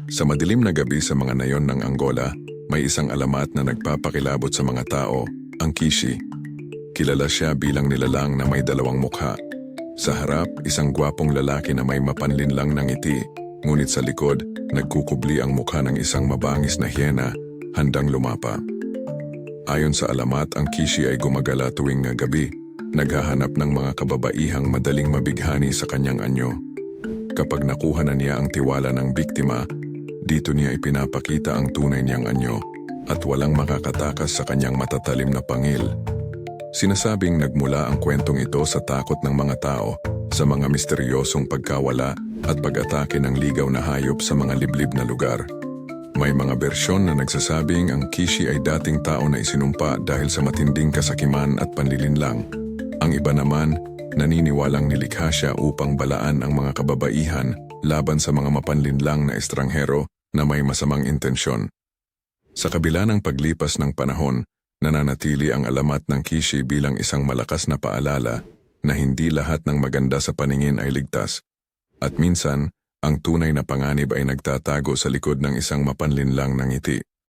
Sa madilim na gabi sa mga nayon ng Angola, may isang alamat na nagpapakilabot sa mga tao, ang Kishi. Kilala siya bilang nilalang na may dalawang mukha. Sa harap, isang gwapong lalaki na may mapanlinlang na ngiti, ngunit sa likod, nagkukubli ang mukha ng isang mabangis na hyena, handang lumapa. Ayon sa alamat, ang Kishi ay gumagala tuwing gabi, naghahanap ng mga kababaihang madaling mabighani sa kanyang anyo. Kapag nakuha na niya ang tiwala ng biktima, dito niya ipinapakita ang tunay niyang anyo at walang makakatakas sa kanyang matatalim na pangil. Sinasabing nagmula ang kwentong ito sa takot ng mga tao sa mga misteryosong pagkawala at pag-atake ng ligaw na hayop sa mga liblib na lugar. May mga bersyon na nagsasabing ang Kishi ay dating tao na isinumpa dahil sa matinding kasakiman at panlilinlang. Ang iba naman, naniniwalang nilikha siya upang balaan ang mga kababaihan laban sa mga mapanlinlang na estranghero na may masamang intensyon. Sa kabila ng paglipas ng panahon, nananatili ang alamat ng Kishi bilang isang malakas na paalala na hindi lahat ng maganda sa paningin ay ligtas. At minsan, ang tunay na panganib ay nagtatago sa likod ng isang mapanlinlang na ngiti.